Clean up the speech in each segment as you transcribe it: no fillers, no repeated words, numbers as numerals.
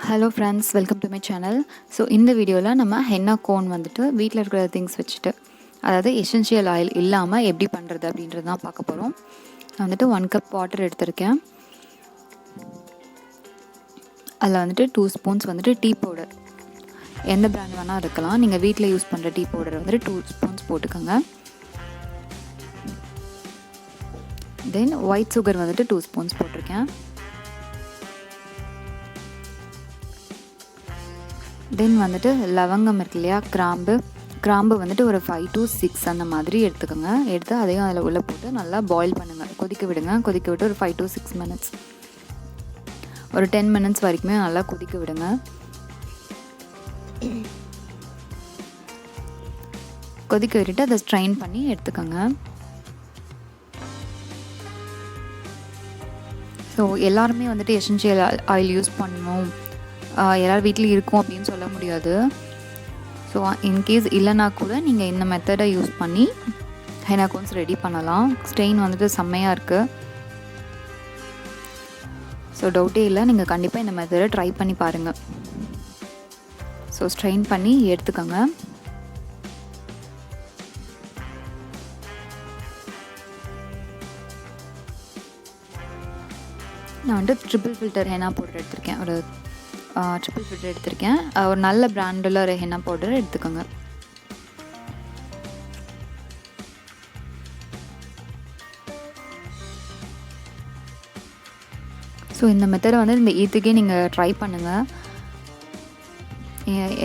Hello friends, welcome to my channel. So இந்த வீடியோவில் நம்ம ஹென்னா கோன் வந்துட்டு வீட்டில் இருக்கிற திங்ஸ் வச்சுட்டு, அதாவது எசென்ஷியல் ஆயில் இல்லாமல் எப்படி பண்ணுறது அப்படின்றது தான் பார்க்க போகிறோம். நான் வந்துட்டு 1 கப் வாட்டர் எடுத்திருக்கேன். அதில் வந்துட்டு 2 ஸ்பூன்ஸ் வந்துட்டு டீ பவுடர், எந்த பிராண்ட் வேணால் இருக்கலாம். நீங்கள் வீட்டில் யூஸ் பண்ணுற டீ பவுடர் வந்துட்டு 2 ஸ்பூன்ஸ் போட்டுக்கோங்க. தென் ஒயிட் சுகர் வந்துட்டு 2 ஸ்பூன்ஸ் போட்டிருக்கேன். தென் வந்துட்டு லவங்கம் இருக்கு இல்லையா, கிராம்பு வந்துட்டு ஒரு 5 to 6 அந்த மாதிரி எடுத்துக்கோங்க. எடுத்து அதையும் அதில் உள்ளே போட்டு நல்லா பாயில் பண்ணுங்கள், கொதிக்க விடுங்க. கொதிக்க விட்டு ஒரு 5 to 6 minutes, ஒரு 10 minutes வரைக்குமே நல்லா கொதிக்க விடுங்க. கொதிக்க விட்டுட்டு அதை ஸ்ட்ரைன் பண்ணி எடுத்துக்கோங்க. ஸோ எல்லாருமே வந்துட்டு எசென்ஷியல் ஆயில் யூஸ் பண்ணணும், எல்லார் வீட்லேயும் இருக்கும் அப்படின்னு சொல்ல முடியாது. ஸோ இன்கேஸ் இல்லைனா கூட நீங்கள் இந்த மெத்தடை யூஸ் பண்ணி ஹென்னா கோன்ஸ் ரெடி பண்ணலாம். ஸ்ட்ரெயின் வந்துட்டு செம்மையாக இருக்குது. ஸோ டவுட்டே இல்லை, நீங்கள் கண்டிப்பாக இந்த மெத்தடை ட்ரை பண்ணி பாருங்கள். ஸோ ஸ்ட்ரெயின் பண்ணி எடுத்துக்கோங்க. நான் வந்துட்டு ட்ரிபிள் ஃபில்டர் ஹென்னா பவுடர் எடுத்திருக்கேன். ட்ரிபிள் ஃபில்டர் எடுத்திருக்கேன். ஒரு நல்ல பிராண்டில் ஒரு ஹென்னா பவுடர் எடுத்துக்கோங்க. ஸோ இந்த மெத்தடை வந்து இந்த ஈத்துக்கே நீங்கள் ட்ரை பண்ணுங்கள்.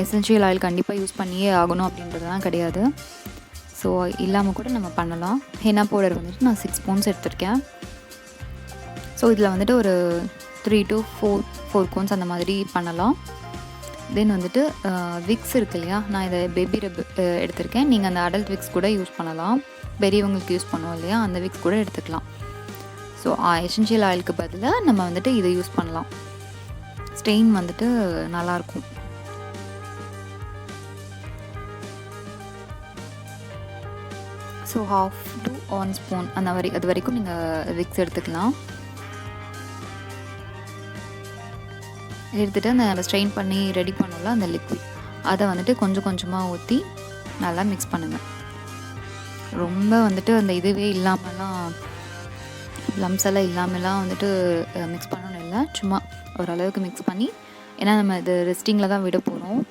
எசென்ஷியல் ஆயில் கண்டிப்பாக யூஸ் பண்ணியே ஆகணும் அப்படின்றதுலாம் கிடையாது. ஸோ இல்லாமல் கூட நம்ம பண்ணலாம். ஹென்னா பவுடர் வந்துட்டு நான் 6 ஸ்பூன்ஸ் எடுத்திருக்கேன். ஸோ இதில் வந்துட்டு ஒரு 3 to 4 கோன்ஸ் அந்த மாதிரி பண்ணலாம். தென் வந்துட்டு விக்ஸ் இருக்கு இல்லையா, நான் இதை பேபி ரப் எடுத்திருக்கேன். நீங்கள் அந்த அடல்ட் விக்ஸ் கூட யூஸ் பண்ணலாம். பெரியவங்களுக்கு யூஸ் பண்ணுவோம் இல்லையா, அந்த விக்ஸ் கூட எடுத்துக்கலாம். ஸோ எசென்ஷியல் ஆயிலுக்கு பதிலாக நம்ம வந்துட்டு இதை யூஸ் பண்ணலாம். ஸ்டெயின் வந்துட்டு நல்லாயிருக்கும். ஸோ 1/2 to 1 ஸ்பூன் அந்த மாதிரி அது வரைக்கும் நீங்கள் விக்ஸ் எடுத்துக்கலாம். எடுத்துகிட்டு அந்த ஸ்ட்ரெயின் பண்ணி ரெடி பண்ணல அந்த லிக்விட், அதை வந்துட்டு கொஞ்சம் கொஞ்சமாக ஊற்றி நல்லா மிக்ஸ் பண்ணுங்கள். ரொம்ப வந்துட்டு அந்த இதுவே இல்லாமலாம், லம்ஸ் எல்லாம் இல்லாமலாம் வந்துட்டு மிக்ஸ் பண்ணணும் இல்லை, சும்மா ஓரளவுக்கு மிக்ஸ் பண்ணி, ஏன்னா நம்ம இது ரெஸ்டிங்கில் தான் விட போகிறோம்.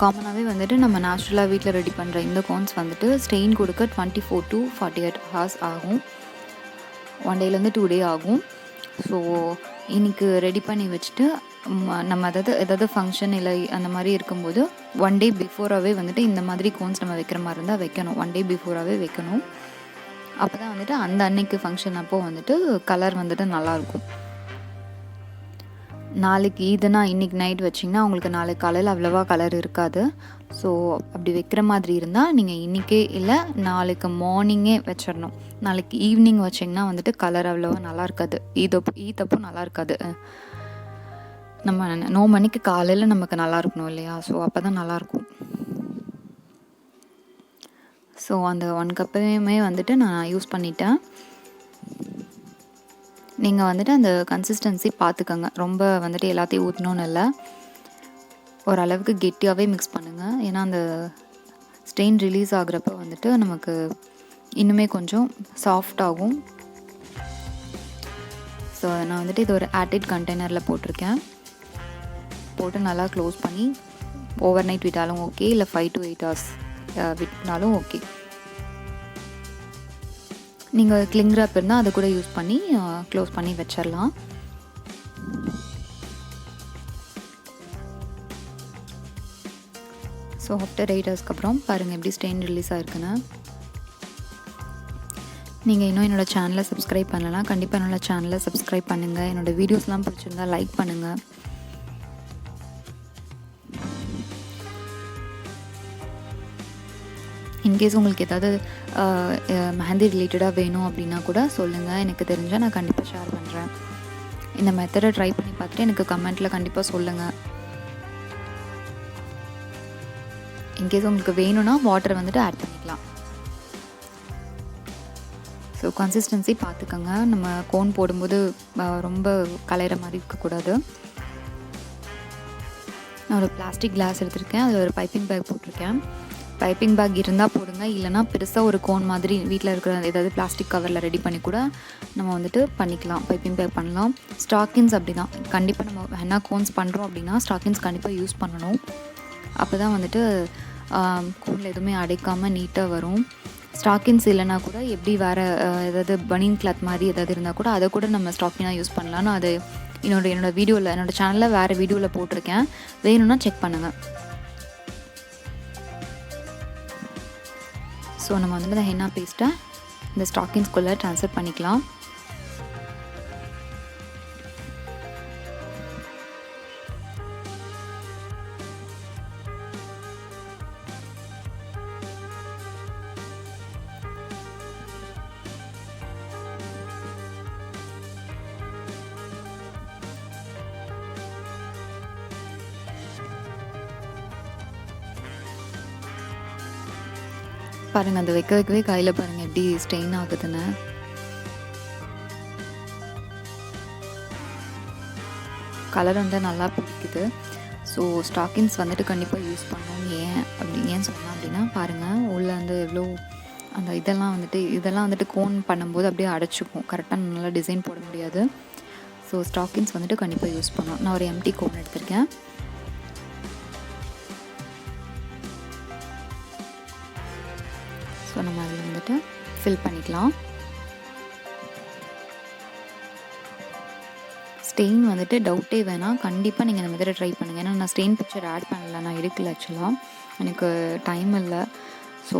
காமனாகவே வந்துட்டு நம்ம நேச்சுரலாக வீட்டில் ரெடி பண்ணுற இந்த கோன்ஸ் வந்துட்டு ஸ்டெயின் கொடுக்க 24 to 48 hours ஆகும். 1 டேலேருந்து 2 டே ஆகும். ஸோ இன்றைக்கி ரெடி பண்ணி வச்சுட்டு நம்ம ஏதாவது ஃபங்க்ஷன் இல்லை அந்த மாதிரி இருக்கும்போது 1 day பிஃபோராகவே வந்துட்டு இந்த மாதிரி கோன்ஸ் நம்ம வைக்கிற மாதிரி இருந்தால் வைக்கணும். 1 day பிஃபோராகவே வைக்கணும். அப்போ தான் வந்துட்டு அந்த அன்னைக்கு ஃபங்க்ஷன் அப்போது வந்துட்டு கலர் வந்துட்டு நல்லாயிருக்கும். நாளைக்கு இதுனா இன்றைக்கி நைட் வச்சிங்கன்னா உங்களுக்கு நாளைக்கு காலையில் அவ்வளோவா கலர் இருக்காது. ஸோ அப்படி வைக்கிற மாதிரி இருந்தால் நீங்கள் இன்றைக்கே இல்லை நாளைக்கு மார்னிங்கே வச்சிடணும். நாளைக்கு ஈவினிங் வச்சிங்கன்னா வந்துட்டு கலர் அவ்வளோவா நல்லா இருக்காது. ஈத்தப்போ நல்லா இருக்காது. நம்ம 9 மணிக்கு காலையில் நமக்கு நல்லா இருக்கணும் இல்லையா, ஸோ அப்போ தான் நல்லாயிருக்கும். ஸோ அந்த 1 கப்பையுமே வந்துட்டு நான் யூஸ் பண்ணிட்டேன். நீங்கள் வந்துட்டு அந்த கன்சிஸ்டன்சி பார்த்துக்கோங்க. ரொம்ப வந்துட்டு எல்லாத்தையும் ஊற்றணுன்னு இல்லை, ஓரளவுக்கு கெட்டியாகவே மிக்ஸ் பண்ணுங்கள். ஏன்னா அந்த ஸ்டெயின் ரிலீஸ் ஆகுறப்ப வந்துட்டு நமக்கு இன்னுமே கொஞ்சம் சாஃப்டாகும். ஸோ நான் வந்துட்டு இது ஒரு ஏர்டைட் கண்டெய்னரில் போட்டிருக்கேன். போட்டு நல்லா க்ளோஸ் பண்ணி ஓவர் நைட் விட்டாலும் ஓகே, இல்லை 5 to 8 hours விட்டாலும் ஓகே. நீங்கள் கிளிங் ராப் இருந்தால் அதை கூட யூஸ் பண்ணி க்ளோஸ் பண்ணி வச்சிடலாம். ஸோ ஆஃப்டர் 8 hours அப்புறம் பாருங்கள் எப்படி ஸ்டெயின் ரிலீஸ் ஆகிருக்குன்னு. நீங்கள் இன்னும் என்னோடய சேனலை சப்ஸ்கிரைப் பண்ணலாம், கண்டிப்பாக என்னோடய சேனலை சப்ஸ்கிரைப் பண்ணுங்கள். என்னோடய வீடியோஸ்லாம் பிடிச்சிருந்தா லைக் பண்ணுங்கள். இன்கேஸ் உங்களுக்கு ஏதாவது மெஹந்தி ரிலேட்டடாக வேணும் அப்படின்னா கூட சொல்லுங்கள், எனக்கு தெரிஞ்சால் நான் கண்டிப்பாக ஷேர் பண்ணுறேன். இந்த மெத்தடை ட்ரை பண்ணி பார்த்துட்டு எனக்கு கமெண்ட்டில் கண்டிப்பாக சொல்லுங்கள். இன்கேஸ் உங்களுக்கு வேணும்னா வாட்டர் வந்துட்டு ஆட் பண்ணிக்கலாம். ஸோ கன்சிஸ்டன்சி பார்த்துக்கோங்க. நம்ம கோன் போடும்போது ரொம்ப கலையிற மாதிரி இருக்கக்கூடாது. நான் ஒரு பிளாஸ்டிக் கிளாஸ் எடுத்திருக்கேன். அதில் ஒரு பைப்பிங் பேக் போட்டிருக்கேன். பைப்பிங் பேக் இருந்தால் போடுங்க, இல்லைனா பெருசாக ஒரு கோன் மாதிரி வீட்டில் இருக்கிற ஏதாவது பிளாஸ்டிக் கவரில் ரெடி பண்ணி கூட நம்ம வந்துட்டு பண்ணிக்கலாம், பைப்பிங் பேக் பண்ணலாம். ஸ்டாக்கின்ஸ் அப்படி தான், கண்டிப்பாக நம்ம ஹென்னா கோன்ஸ் பண்ணுறோம் அப்படின்னா ஸ்டாக்கின்ஸ் கண்டிப்பாக யூஸ் பண்ணணும். அப்போ தான் வந்துட்டு கோனில் எதுவுமே அடைக்காமல் நீட்டாக வரும். ஸ்டாக்கின்ஸ் இல்லைனா கூட எப்படி வேறு ஏதாவது பனியன் கிளாத் மாதிரி ஏதாவது இருந்தால் கூட அதை கூட நம்ம ஸ்டாக்கினாக யூஸ் பண்ணலான்னு அது என்னோடய வீடியோவில், என்னோடய சேனலில் வேறு வீடியோவில் போட்டிருக்கேன், வேணும்னா செக் பண்ணுங்கள். ஸோ நம்ம வந்துட்டு இந்த ஹென்னா பேஸ்ட்டை இந்த ஸ்டாக்கின்ஸ்குள்ளே ட்ரான்ஸ்ஃபர் பண்ணிக்கலாம். பாருங்கள், அந்த வைக்கவே கையில் பாருங்கள் எப்படி ஸ்டெயின் ஆகுதுன்னு. கலர் வந்து நல்லா பிடிக்குது. ஸோ ஸ்டாக்கின்ஸ் வந்துட்டு கண்டிப்பாக யூஸ் பண்ணணும். ஏன் சொன்னேன் அப்படின்னா பாருங்கள், உள்ளே வந்து எவ்வளோ அந்த இதெல்லாம் வந்துட்டு கோன் பண்ணும்போது அப்படியே அடைச்சிக்கும், கரெக்டாக நல்லா டிசைன் போட முடியாது. ஸோ ஸ்டாக்கின்ஸ் வந்துட்டு கண்டிப்பாக யூஸ் பண்ணணும். நான் ஒரு எம்டி கோன் எடுத்திருக்கேன். ஸோ நம்ம அதில் வந்துட்டு ஃபில் பண்ணிக்கலாம். ஸ்டெயின் வந்துட்டு டவுட்டே வேணாம், கண்டிப்பாக நீங்கள் இந்த மெத்தடை ட்ரை பண்ணுங்கள். ஏன்னா நான் ஸ்டெயின் பிக்சர் ஆட் பண்ணல, நான் எடுக்கல ஆக்சுவலாக, எனக்கு டைம் இல்லை. ஸோ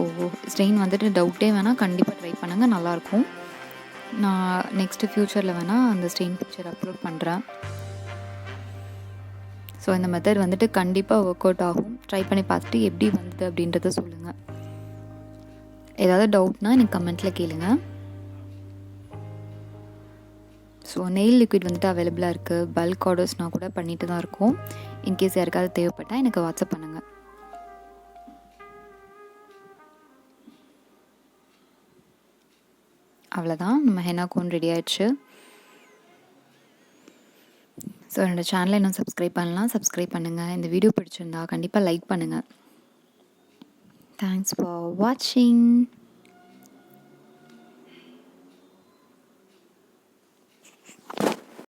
ஸ்டெயின் வந்துட்டு டவுட்டே வேணாம், கண்டிப்பாக ட்ரை பண்ணுங்கள், நல்லாயிருக்கும். நான் நெக்ஸ்ட்டு ஃப்யூச்சரில் வேணால் அந்த ஸ்டெயின் பிக்சர் அப்லோட் பண்ணுறேன். ஸோ இந்த மெத்தட் வந்துட்டு கண்டிப்பாக ஒர்க் அவுட் ஆகும். ட்ரை பண்ணி பார்த்துட்டு எப்படி வந்தது அப்படின்றத சொல்லுங்கள். ஏதாவது டவுட்னா எனக்கு கமெண்ட்டில் கேளுங்க. ஸோ நெயில் லிக்விட் வந்துட்டு அவைலபிளாக இருக்குது. பல்க் ஆர்டர்ஸ்னால் கூட பண்ணிட்டு தான் இருக்கோம். இன்கேஸ் யாருக்காவது தேவைப்பட்டால் எனக்கு வாட்ஸ்அப் பண்ணுங்கள். அவ்வளோதான், நம்ம ஹென்னா கோன் ரெடி ஆயிடுச்சு. ஸோ என்னோடய சேனலை இன்னும் சப்ஸ்கிரைப் பண்ணலாம், சப்ஸ்கிரைப் பண்ணுங்கள். இந்த வீடியோ பிடிச்சிருந்தா கண்டிப்பாக லைக் பண்ணுங்கள். தேங்க்ஸ் ஃபார் வாட்சிங்.